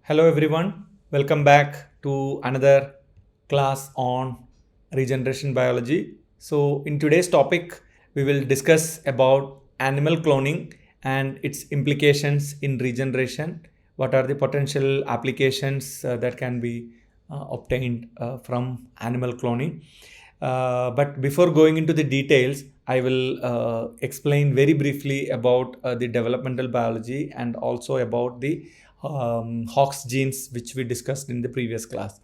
Hello everyone, welcome back to another class on regeneration biology. So in today's topic, we will discuss about animal cloning and its implications in regeneration. What are the potential applications that can be obtained from animal cloning? But before going into the details, I will explain very briefly about the developmental biology and also about the Hox genes, which we discussed in the previous class.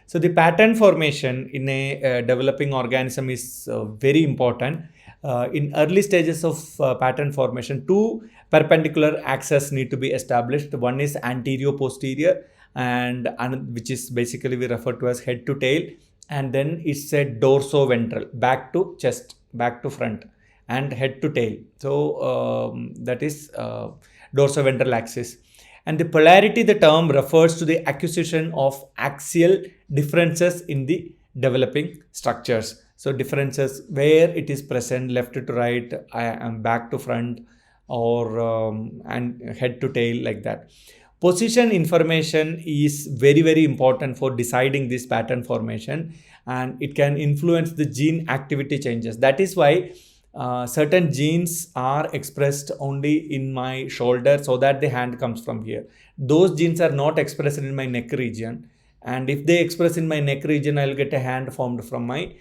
So the pattern formation in a developing organism is very important. In early stages of pattern formation, two perpendicular axes need to be established. One is anterior-posterior, and which is basically we refer to as head to tail, and then it's a dorso-ventral, back to chest, back to front, and head to tail. So that is dorso-ventral axis. And the polarity, the term refers to the acquisition of axial differences in the developing structures. So differences where it is present, left to right, back to front, or and head to tail, like that. Position information is very important for deciding this pattern formation, and it can influence the gene activity changes. That is why certain genes are expressed only in my shoulder, so that the hand comes from here. Those genes are not expressed in my neck region, and if they express in my neck region, I'll get a hand formed from my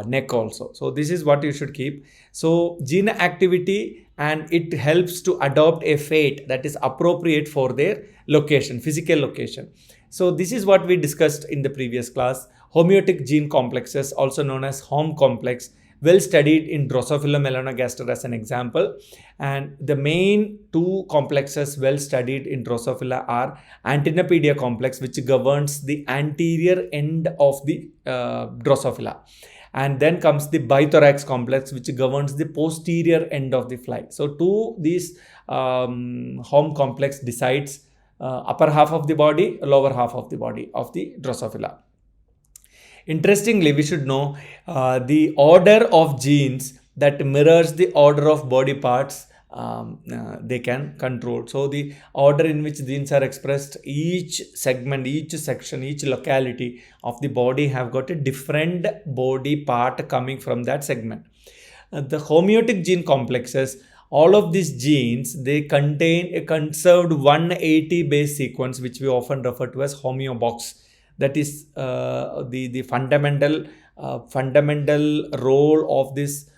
neck also. So this is what you should keep. So gene activity, and it helps to adopt a fate that is appropriate for their location, physical location. So this is what we discussed in the previous class. Homeotic gene complexes, also known as home complex, well studied in Drosophila melanogaster as an example. And the main two complexes well studied in Drosophila are antennapedia complex, which governs the anterior end of the Drosophila. And then comes the bithorax complex, which governs the posterior end of the fly. So these home complex decides upper half of the body, lower half of the body of the Drosophila. Interestingly, we should know the order of genes that mirrors the order of body parts they can control. So the order in which genes are expressed, each segment, each section, each locality of the body have got a different body part coming from that segment. The homeotic gene complexes, all of these genes, they contain a conserved 180 base sequence, which we often refer to as homeobox. That is the fundamental role of this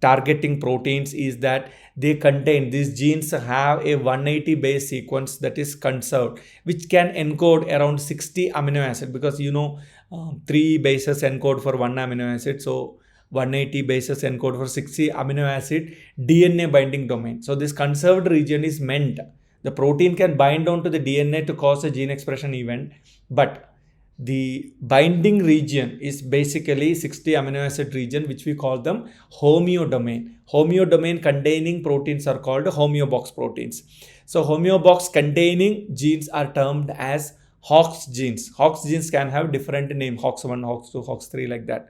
targeting proteins is that they contain, these genes have a 180 base sequence that is conserved, which can encode around 60 amino acid, because 3 bases encode for 1 amino acid. So 180 bases encode for 60 amino acid DNA binding domain. So this conserved region is meant, the protein can bind onto the DNA to cause a gene expression event, but the binding region is basically 60 amino acid region, which we call them homeodomain. Homeodomain containing proteins are called homeobox proteins. So homeobox containing genes are termed as Hox genes. Hox genes can have different name, Hox1, Hox2, Hox3, like that.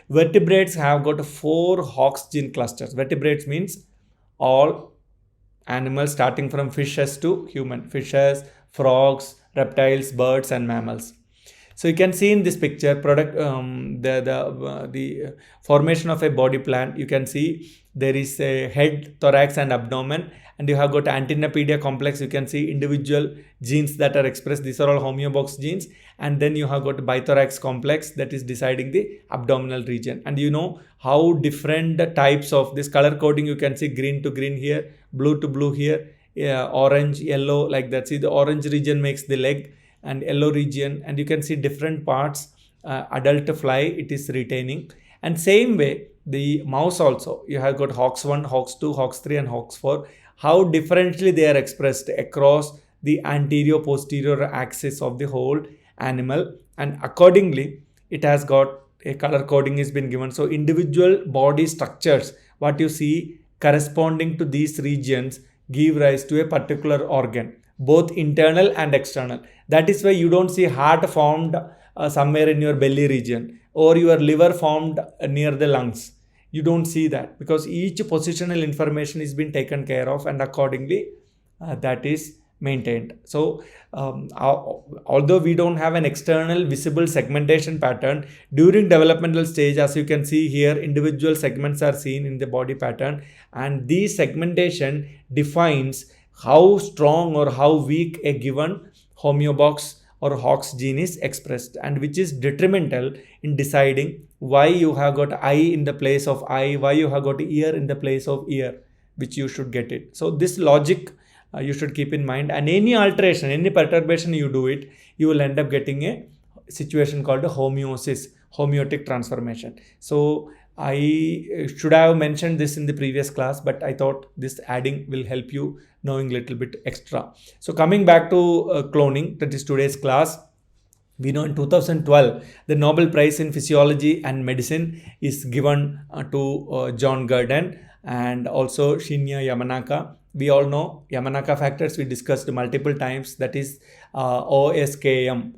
Vertebrates have got 4 Hox gene clusters. Vertebrates means all animals starting from fishes to human, fishes, frogs, reptiles, birds, and mammals. So you can see in this picture the formation of a body plan. You can see there is a head, thorax, and abdomen, and you have got antennapedia complex. You can see individual genes that are expressed. These are all homeobox genes, and then you have got bithorax complex that is deciding the abdominal region. And you know how different types of this color coding. You can see green to green here, blue to blue here, orange, yellow, like that. See, the orange region makes the leg, and yellow region, and you can see different parts. Adult fly, it is retaining. And same way the mouse also, you have got Hox1, Hox2, Hox3, and Hox4. How differently they are expressed across the anterior posterior axis of the whole animal, and accordingly it has got a color coding has been given. So individual body structures, what you see corresponding to these regions, give rise to a particular organ, both internal and external. That is why you don't see heart formed somewhere in your belly region, or your liver formed near the lungs. You don't see that, because each positional information is being taken care of, and accordingly that is maintained. So although we don't have an external visible segmentation pattern during developmental stage, as you can see here, individual segments are seen in the body pattern, and this segmentation defines how strong or how weak a given homeobox or Hox gene is expressed, and which is detrimental in deciding why you have got eye in the place of eye, why you have got ear in the place of ear, which you should get it. So this logic you should keep in mind, and any alteration, any perturbation you do it, you will end up getting a situation called a homeosis, homeotic transformation. So I should have mentioned this in the previous class, but I thought this adding will help you knowing a little bit extra. So coming back to cloning, that is today's class. We know in 2012, the Nobel Prize in Physiology and Medicine is given to John Gurdon and also Shinya Yamanaka. We all know Yamanaka factors, we discussed multiple times, that is OSKM,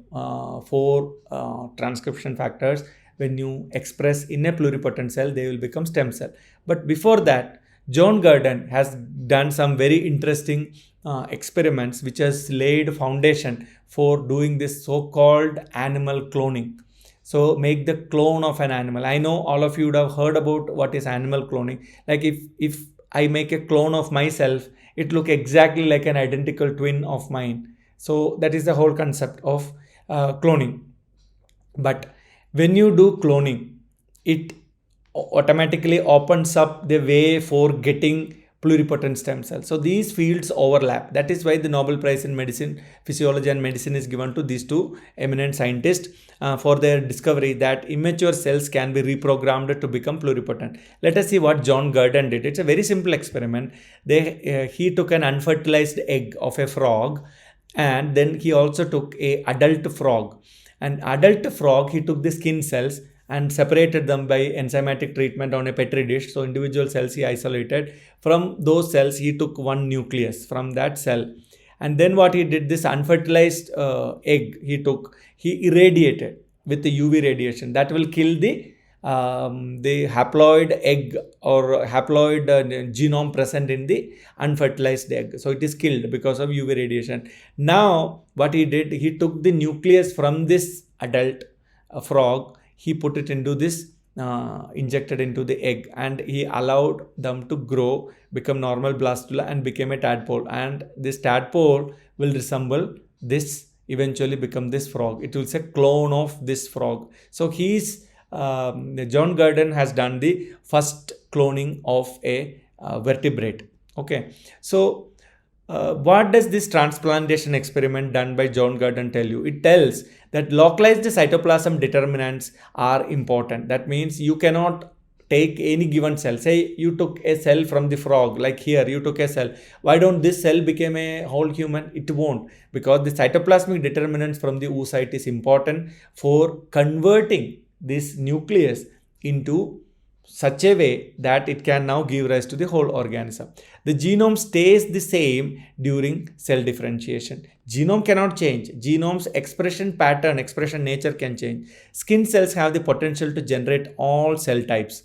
4 transcription factors. When you express in a pluripotent cell, they will become stem cell. But before that, John Gurdon has done some very interesting experiments which has laid foundation for doing this so-called animal cloning. So make the clone of an animal. I know all of you would have heard about what is animal cloning. Like if I make a clone of myself, it look exactly like an identical twin of mine. So that is the whole concept of cloning. But when you do cloning, it automatically opens up the way for getting pluripotent stem cells. So these fields overlap. That is why the Nobel Prize in Medicine, Physiology and Medicine is given to these two eminent scientists for their discovery that immature cells can be reprogrammed to become pluripotent. Let us see what John Gurdon did. It's a very simple experiment. He took an unfertilized egg of a frog, and then he also took a adult frog. An adult frog, he took the skin cells and separated them by enzymatic treatment on a petri dish. So individual cells he isolated. From those cells, he took one nucleus from that cell. And then what he did, this unfertilized egg he irradiated with the UV radiation. That will kill the haploid egg or haploid genome present in the unfertilized egg. So it is killed because of UV radiation. Now what he did, he took the nucleus from this adult frog, he put it into this injected into the egg, and he allowed them to grow, become normal blastula and became a tadpole, and this tadpole will resemble this, eventually become this frog. It will say clone of this frog. So John Gurdon has done the first cloning of a vertebrate. Okay, so what does this transplantation experiment done by John Gurdon tell you? It tells that localized cytoplasm determinants are important. That means you cannot take any given cell. Say you took a cell from the frog, like here you took a cell. Why don't this cell become a whole human? It won't, because the cytoplasmic determinants from the oocyte is important for converting this nucleus into such a way that it can now give rise to the whole organism. The genome stays the same during cell differentiation. Genome cannot change. Genome's expression pattern, expression nature can change. Skin cells have the potential to generate all cell types.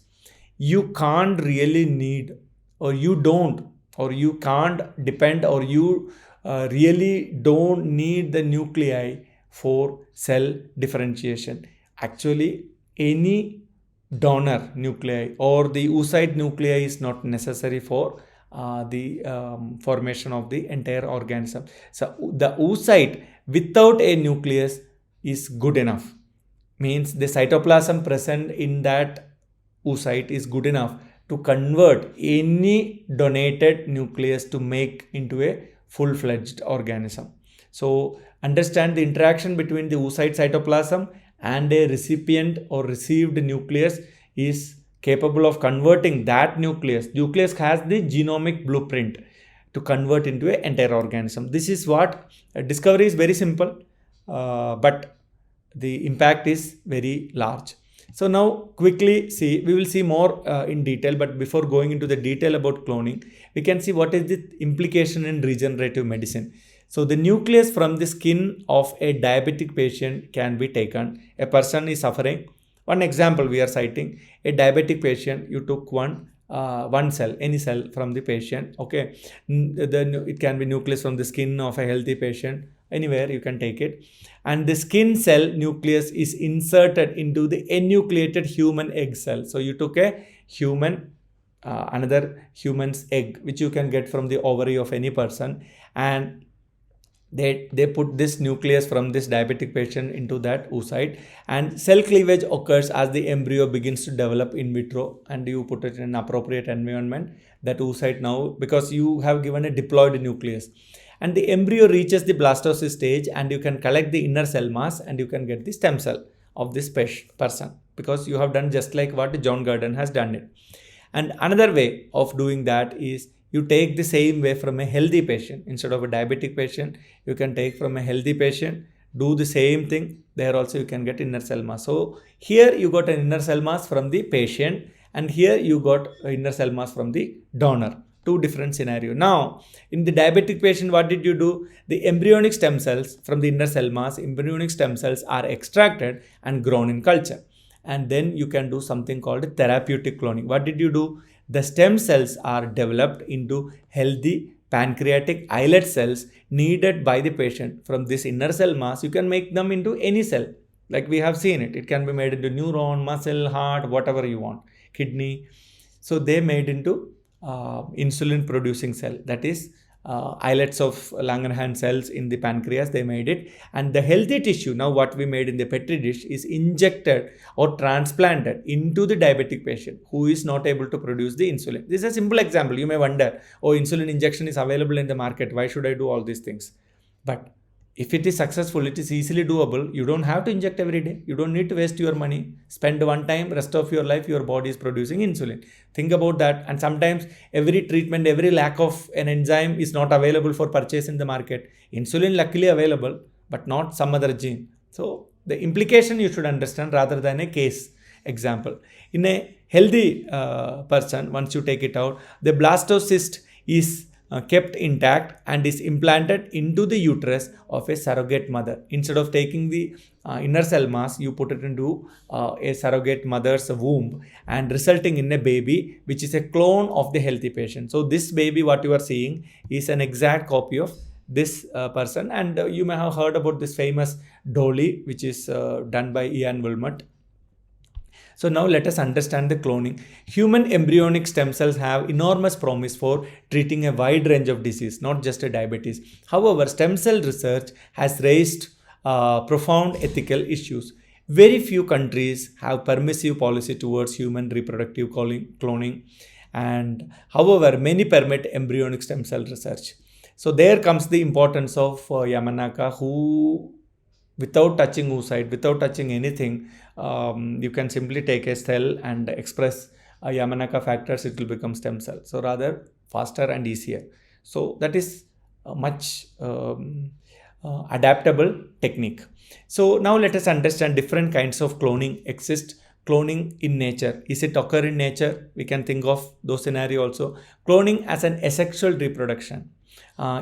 You can't really need, or you don't, or you can't depend, or you really don't need the nuclei for cell differentiation. Actually, any donor nuclei or the oocyte nuclei is not necessary for the formation of the entire organism. So the oocyte without a nucleus is good enough. Means the cytoplasm present in that oocyte is good enough to convert any donated nucleus to make into a full-fledged organism. So understand the interaction between the oocyte cytoplasm and a recipient or received nucleus is capable of converting that nucleus. Nucleus has the genomic blueprint to convert into an entire organism. This is what discovery is very simple, but the impact is very large. So now quickly see, we will see more in detail, but before going into the detail about cloning, we can see what is the implication in regenerative medicine. So the nucleus from the skin of a diabetic patient can be taken. A person is suffering. One example we are citing, a diabetic patient, you took one one cell, any cell from the patient. Okay, then it can be nucleus from the skin of a healthy patient. Anywhere you can take it, and the skin cell nucleus is inserted into the enucleated human egg cell. So you took a human, another human's egg, which you can get from the ovary of any person, and they put this nucleus from this diabetic patient into that oocyte, and cell cleavage occurs as the embryo begins to develop in vitro, and you put it in an appropriate environment. That oocyte now, because you have given a diploid nucleus, and the embryo reaches the blastocyst stage, and you can collect the inner cell mass, and you can get the stem cell of this person, because you have done just like what John Gurdon has done it. And another way of doing that is you take the same way from a healthy patient. Instead of a diabetic patient, you can take from a healthy patient, do the same thing. There also you can get inner cell mass. So here you got an inner cell mass from the patient, and here you got inner cell mass from the donor. Two different scenarios. Now, in the diabetic patient, what did you do? The embryonic stem cells from the inner cell mass, embryonic stem cells are extracted and grown in culture. And then you can do something called therapeutic cloning. What did you do? The stem cells are developed into healthy pancreatic islet cells needed by the patient. From this inner cell mass, you can make them into any cell. Like we have seen it. It can be made into neuron, muscle, heart, whatever you want, kidney. So they made into insulin producing cell. That is islets of Langerhans cells in the pancreas, they made it. And the healthy tissue, now what we made in the Petri dish, is injected or transplanted into the diabetic patient who is not able to produce the insulin. This is a simple example. You may wonder, oh, insulin injection is available in the market, why should I do all these things? But if it is successful, it is easily doable. You don't have to inject every day. You don't need to waste your money. Spend one time, rest of your life, your body is producing insulin. Think about that. And sometimes every treatment, every lack of an enzyme is not available for purchase in the market. Insulin luckily available, but not some other gene. So the implication you should understand rather than a case example. In a healthy person, once you take it out, the blastocyst is kept intact and is implanted into the uterus of a surrogate mother. Instead of taking the inner cell mass, you put it into a surrogate mother's womb, and resulting in a baby which is a clone of the healthy patient. So this baby, what you are seeing, is an exact copy of this person. And you may have heard about this famous Dolly, which is done by Ian Wilmot. So now let us understand the cloning. Human embryonic stem cells have enormous promise for treating a wide range of disease, not just a diabetes. However, stem cell research has raised profound ethical issues. Very few countries have permissive policy towards human reproductive cloning, and however, many permit embryonic stem cell research. So there comes the importance of Yamanaka, who, without touching oocyte, without touching anything, you can simply take a cell and express Yamanaka factors, it will become stem cell. So rather faster and easier. So that is a much adaptable technique. So now let us understand different kinds of cloning exist. Cloning in nature. Is it occur in nature? We can think of those scenario also. Cloning as an asexual reproduction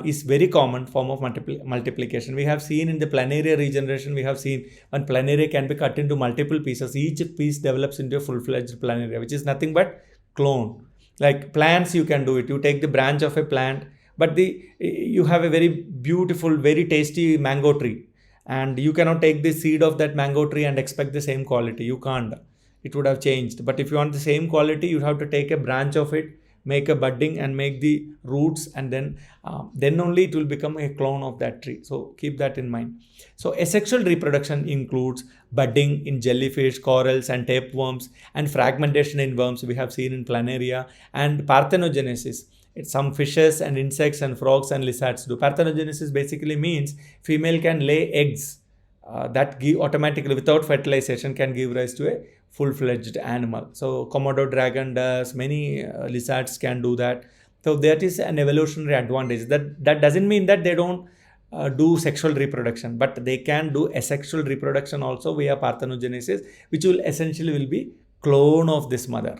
is very common form of multiplication. We have seen in the planaria regeneration, we have seen when planaria can be cut into multiple pieces, each piece develops into a full-fledged planaria, which is nothing but clone. Like plants, you can do it. You take the branch of a plant, but you have a very beautiful, very tasty mango tree, and you cannot take the seed of that mango tree and expect the same quality. You can't. It would have changed. But if you want the same quality, you have to take a branch of it, make a budding and make the roots, and then only it will become a clone of that tree. So keep that in mind. So asexual reproduction includes budding in jellyfish, corals and tapeworms, and fragmentation in worms we have seen in planaria, and parthenogenesis. Some fishes and insects and frogs and lizards do. Parthenogenesis basically means female can lay eggs that give automatically, without fertilization, can give rise to a full-fledged animal. So Komodo dragon does, many lizards can do that. So that is an evolutionary advantage. That doesn't mean that they don't do sexual reproduction, but they can do asexual reproduction also via parthenogenesis, which will essentially be clone of this mother.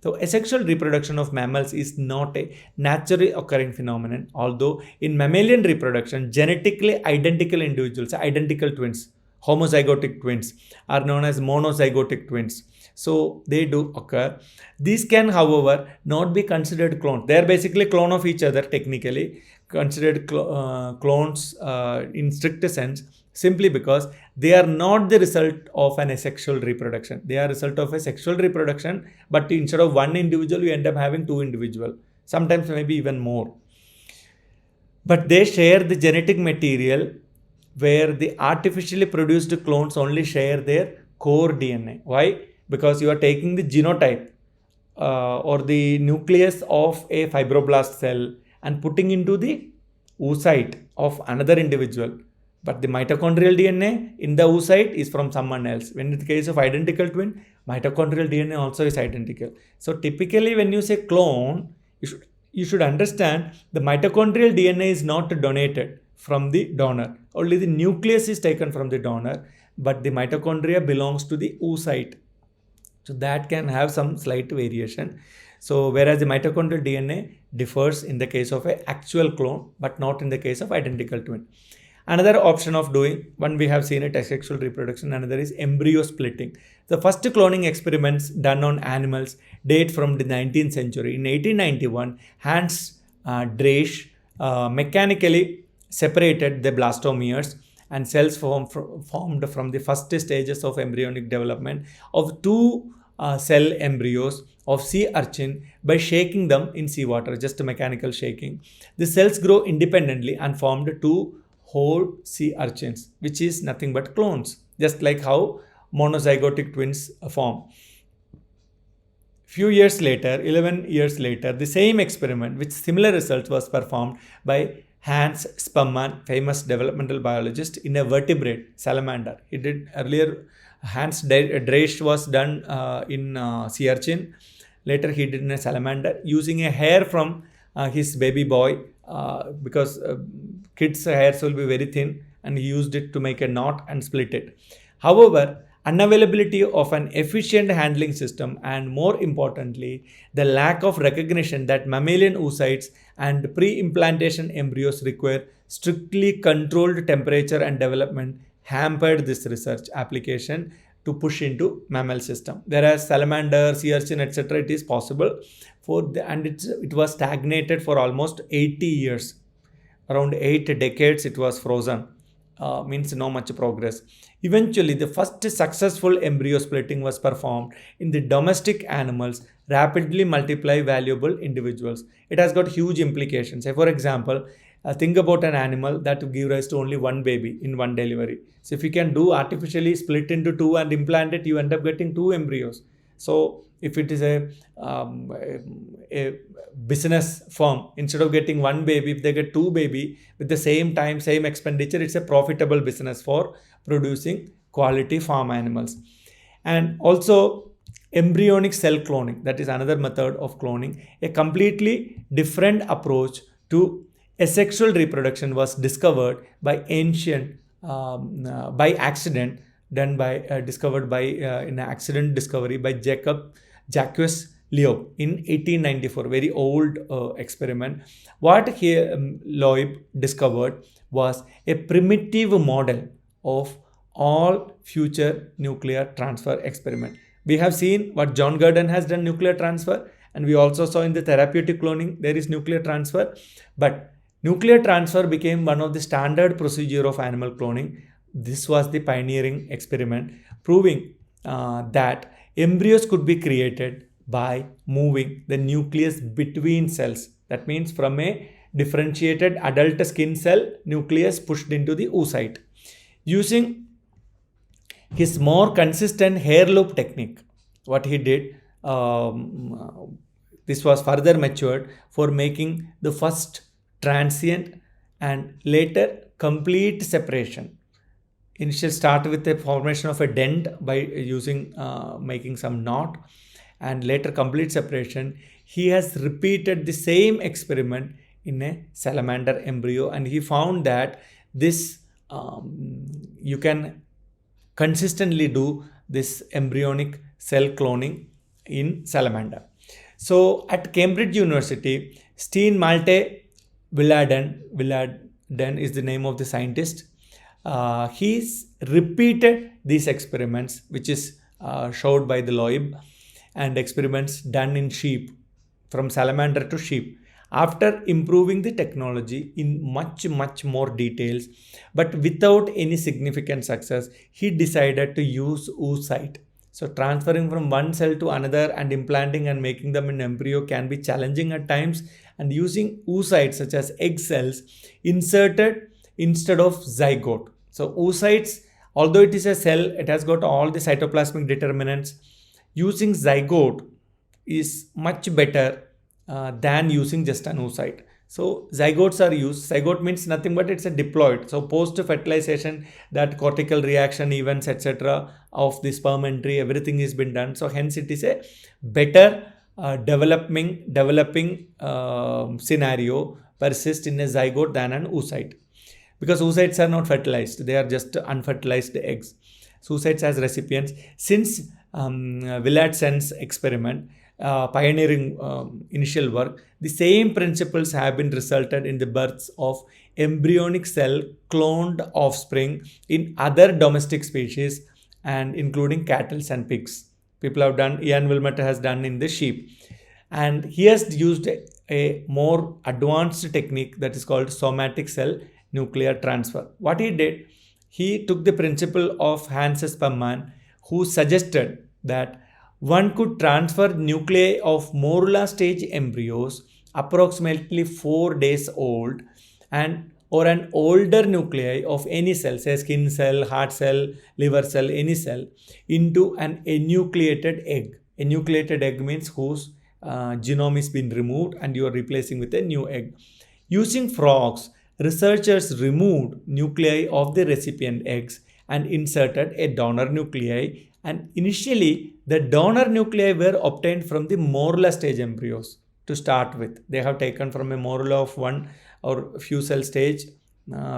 So asexual reproduction of mammals is not a naturally occurring phenomenon, although in mammalian reproduction, genetically identical individuals, identical twins, homozygotic twins, are known as monozygotic twins. So they do occur. These can, however, not be considered clones. They are basically clone of each other, technically considered clones in strict sense, simply because they are not the result of an asexual reproduction. They are result of a sexual reproduction, but instead of one individual, you end up having two individuals, sometimes maybe even more. But they share the genetic material, where the artificially produced clones only share their core DNA. Why? Because you are taking the genotype or the nucleus of a fibroblast cell and putting into the oocyte of another individual. But the mitochondrial DNA in the oocyte is from someone else. When in the case of identical twin, mitochondrial DNA also is identical. So typically when you say clone, you should understand the mitochondrial DNA is not donated from the donor. Only the nucleus is taken from the donor, but the mitochondria belongs to the oocyte. So that can have some slight variation. So whereas the mitochondrial DNA differs in the case of an actual clone, but not in the case of identical twin. Another option of doing, one we have seen it, asexual reproduction, another is embryo splitting. The first cloning experiments done on animals date from the 19th century. In 1891, Hans Driesch mechanically separated the blastomeres and cells formed from the first stages of embryonic development of two cell embryos of sea urchin by shaking them in seawater, just mechanical shaking. The cells grow independently and formed two whole sea urchins, which is nothing but clones, just like how monozygotic twins form. Few years later, 11 years later, the same experiment with similar results was performed by Hans Sperman, famous developmental biologist, in a vertebrate salamander. He did earlier, Hans Driesch was done in sea urchin. Later he did in a salamander using a hair from his baby boy, because kids' hairs will be very thin, and he used it to make a knot and split it. However, unavailability of an efficient handling system, and more importantly, the lack of recognition that mammalian oocytes and pre-implantation embryos require strictly controlled temperature and development hampered this research application to push into mammal system. Whereas salamander, sea urchin, etc., it is possible and it was stagnated for almost 80 years. Around 8 decades it was frozen. Means no much progress. Eventually, the first successful embryo splitting was performed in the domestic animals rapidly multiply valuable individuals. It has got huge implications. Say, for example, think about an animal that will give rise to only one baby in one delivery. So if you can do artificially split into two and implant it, you end up getting two embryos. So if it is a business firm, instead of getting one baby, if they get two baby with the same time, same expenditure, it's a profitable business for producing quality farm animals. And also embryonic cell cloning, that is another method of cloning. A completely different approach to asexual reproduction was discovered by by accident, done by discovered by in accident discovery by Jacques Loeb in 1894. Very old experiment. What Loeb discovered was a primitive model of all future nuclear transfer experiment. We have seen what John Gurdon has done, nuclear transfer, and we also saw in the therapeutic cloning there is nuclear transfer. But nuclear transfer became one of the standard procedure of animal cloning. This was the pioneering experiment proving that embryos could be created by moving the nucleus between cells. That means from a differentiated adult skin cell, nucleus pushed into the oocyte. Using his more consistent hair loop technique, what he did, this was further matured for making the first transient and later complete separation. Initial start with the formation of a dent by using making some knot, and later complete separation. He has repeated the same experiment in a salamander embryo, and he found that this you can consistently do this embryonic cell cloning in salamander. So at Cambridge University, Steen Malte Villadin is the name of the scientist. He's repeated these experiments, which is showed by the Loeb, and experiments done in sheep, from salamander to sheep. After improving the technology in much more details, but without any significant success, he decided to use oocyte. So transferring from one cell to another and implanting and making them in embryo can be challenging at times, and using oocytes such as egg cells inserted instead of zygote. So oocytes, although it is a cell, it has got all the cytoplasmic determinants. Using zygote is much better than using just an oocyte. So zygotes are used. Zygote means nothing but it's a diploid. So post fertilization, that cortical reaction events, etc., of the sperm entry, everything has been done. So hence it is a better developing scenario persist in a zygote than an oocyte, because oocytes are not fertilized, they are just unfertilized eggs. So oocytes as recipients. Since Willardsen's experiment, pioneering initial work, the same principles have been resulted in the births of embryonic cell cloned offspring in other domestic species, and including cattle and pigs. People have done, Ian Wilmot has done in the sheep. And he has used a more advanced technique that is called somatic cell nuclear transfer. What he did, he took the principle of Hans Sperman, who suggested that one could transfer nuclei of morula stage embryos approximately 4 days old, and or an older nuclei of any cell, say skin cell, heart cell, liver cell, any cell, into an enucleated egg. Enucleated egg means whose genome is been removed and you are replacing with a new egg. Using frogs, researchers removed nuclei of the recipient eggs and inserted a donor nuclei, and initially the donor nuclei were obtained from the morula stage embryos to start with. They have taken from a morula of one or few cell stage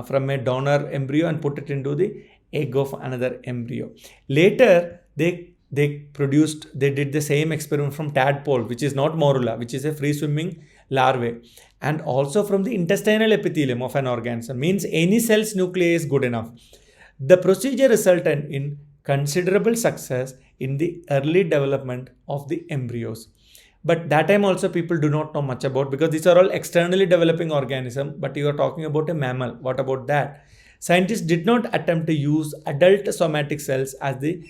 from a donor embryo and put it into the egg of another embryo. Later they did the same experiment from tadpole, which is not morula, which is a free swimming larvae, and also from the intestinal epithelium of an organism, means any cell's nuclei is good enough. The procedure resulted in considerable success in the early development of the embryos. But that time also people do not know much about, because these are all externally developing organisms, but you are talking about a mammal. What about that? Scientists did not attempt to use adult somatic cells as the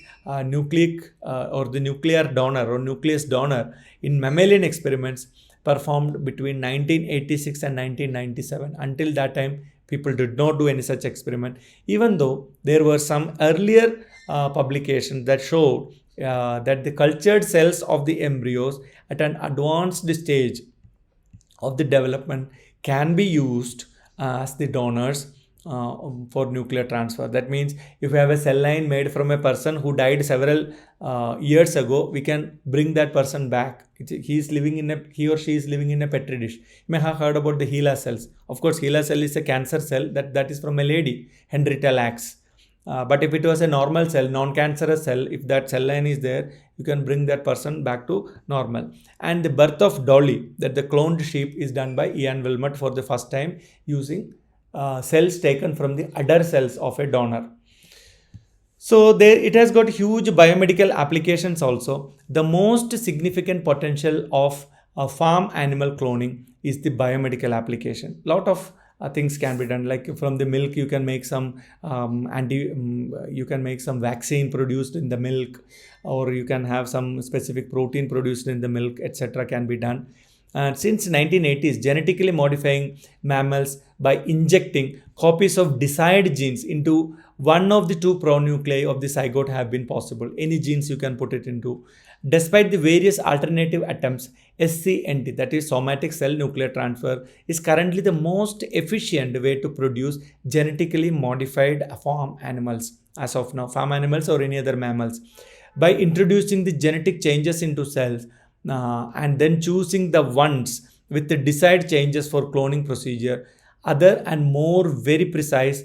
nucleic or the nuclear donor or nucleus donor in mammalian experiments performed between 1986 and 1997. Until that time, people did not do any such experiment, even though there were some earlier publications that showed that the cultured cells of the embryos at an advanced stage of the development can be used as the donors for nuclear transfer. That means if we have a cell line made from a person who died several years ago, we can bring that person back. He or she is living in a petri dish. You may have heard about the HeLa cells. Of course, HeLa cell is a cancer cell that is from a lady, Henrietta Lacks. But if it was a normal cell, non-cancerous cell, if that cell line is there, you can bring that person back to normal. And the birth of Dolly, that the cloned sheep, is done by Ian Wilmot for the first time using cells taken from the udder cells of a donor. So it has got huge biomedical applications also. The most significant potential of farm animal cloning is the biomedical application. Lot of things can be done, like from the milk you can make some you can make some vaccine produced in the milk, or you can have some specific protein produced in the milk, etc. can be done. And since 1980s, genetically modifying mammals by injecting copies of desired genes into one of the two pronuclei of the zygote have been possible. Any genes you can put it into. Despite the various alternative attempts, SCNT, that is somatic cell nuclear transfer, is currently the most efficient way to produce genetically modified farm animals as of now, farm animals or any other mammals. By introducing the genetic changes into cells, and then choosing the ones with the desired changes for cloning procedure, other and more very precise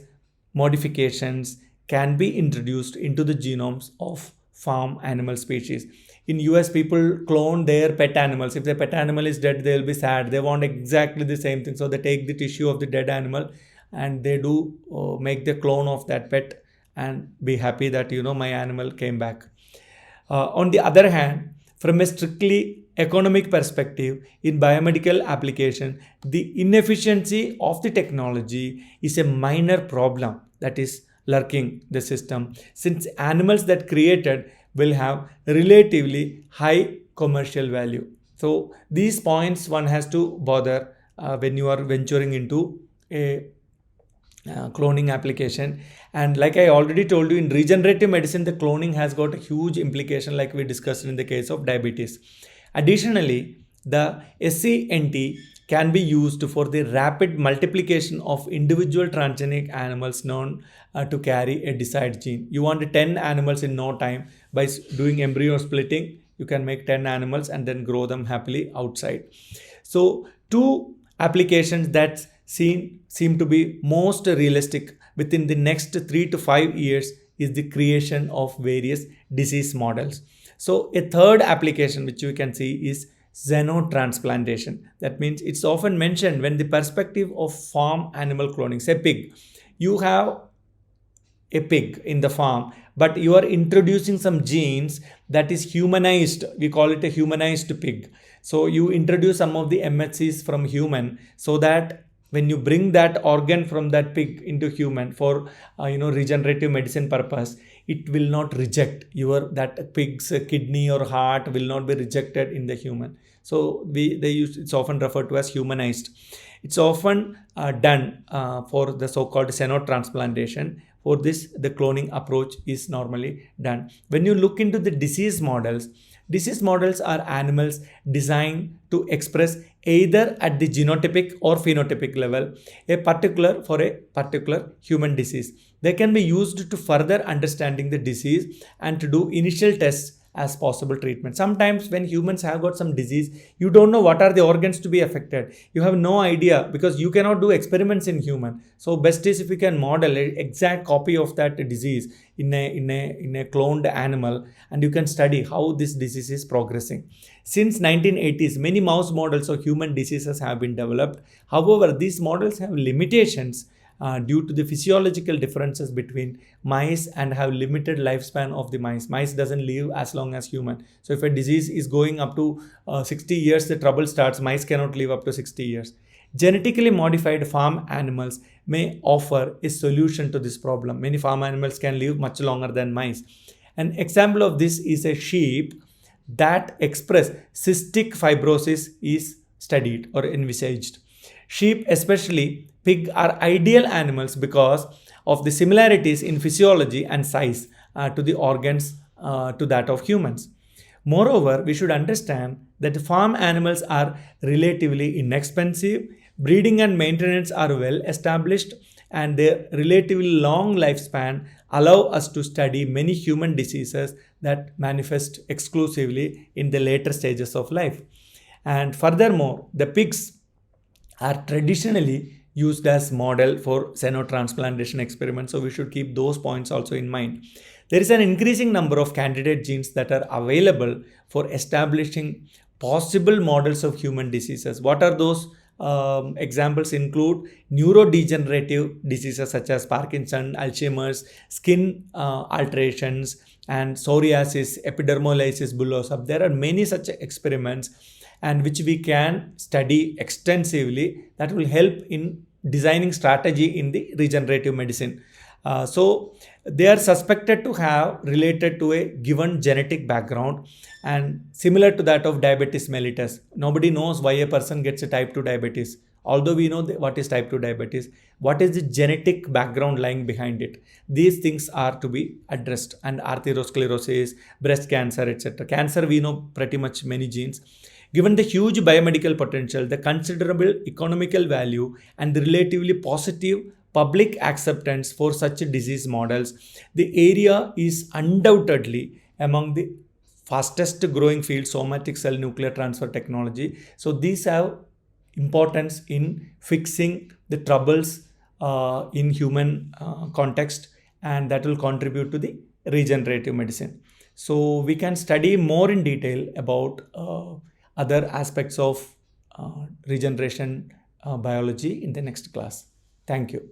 modifications can be introduced into the genomes of farm animal species. In US, people clone their pet animals. If the pet animal is dead, they will be sad. They want exactly the same thing. So they take the tissue of the dead animal and they do make the clone of that pet and be happy that, my animal came back. On the other hand, from a strictly economic perspective, in biomedical application, the inefficiency of the technology is a minor problem that is lurking the system, since animals that created will have relatively high commercial value. So these points one has to bother when you are venturing into a cloning application. And like I already told you, in regenerative medicine, the cloning has got a huge implication, like we discussed in the case of diabetes. Additionally, the SCNT can be used for the rapid multiplication of individual transgenic animals known to carry a desired gene. You want 10 animals in no time. By doing embryo splitting, you can make 10 animals and then grow them happily outside. So two applications that seem to be most realistic within the next 3 to 5 years is the creation of various disease models. So a third application which you can see is xenotransplantation. That means it's often mentioned when the perspective of farm animal cloning. Say pig, you have a pig in the farm, but you are introducing some genes that is humanized. We call it a humanized pig. So you introduce some of the MHCs from human, so that when you bring that organ from that pig into human for regenerative medicine purpose, it will not reject that pig's kidney or heart will not be rejected in the human. So it's often referred to as humanized. It's often done for the so-called xenotransplantation. For this, the cloning approach is normally done. When you look into the disease models are animals designed to express either at the genotypic or phenotypic level for a particular human disease. They can be used to further understanding the disease and to do initial tests as possible treatment. Sometimes when humans have got some disease, you don't know what are the organs to be affected. You have no idea because you cannot do experiments in human. So best is if you can model an exact copy of that disease in a cloned animal, and you can study how this disease is progressing. Since 1980s, many mouse models of human diseases have been developed. However, these models have limitations due to the physiological differences between mice and have limited lifespan of the mice. Mice doesn't live as long as human. So if a disease is going up to 60 years, the trouble starts. Mice cannot live up to 60 years. Genetically modified farm animals may offer a solution to this problem. Many farm animals can live much longer than mice. An example of this is a sheep that express cystic fibrosis is studied or envisaged. Sheep, especially pig, are ideal animals because of the similarities in physiology and size to the organs to that of humans. Moreover, we should understand that farm animals are relatively inexpensive, breeding and maintenance are well established, and their relatively long lifespan allow us to study many human diseases that manifest exclusively in the later stages of life. And furthermore, the pigs are traditionally used as model for xenotransplantation experiments, so we should keep those points also in mind. There is an increasing number of candidate genes that are available for establishing possible models of human diseases. What are those? Examples include neurodegenerative diseases such as Parkinson, Alzheimer's, skin alterations, and psoriasis, epidermolysis bullosa. There are many such experiments and which we can study extensively that will help in designing strategy in the regenerative medicine. So they are suspected to have related to a given genetic background and similar to that of diabetes mellitus. Nobody knows why a person gets a type 2 diabetes. Although we know what is type 2 diabetes, what is the genetic background lying behind it? These things are to be addressed. And arteriosclerosis, breast cancer, etc. Cancer, we know pretty much many genes. Given the huge biomedical potential, the considerable economical value, and the relatively positive public acceptance for such disease models, the area is undoubtedly among the fastest growing fields, somatic cell nuclear transfer technology. So these have importance in fixing the troubles in human context, and that will contribute to the regenerative medicine. So we can study more in detail about other aspects of regeneration biology in the next class. Thank you.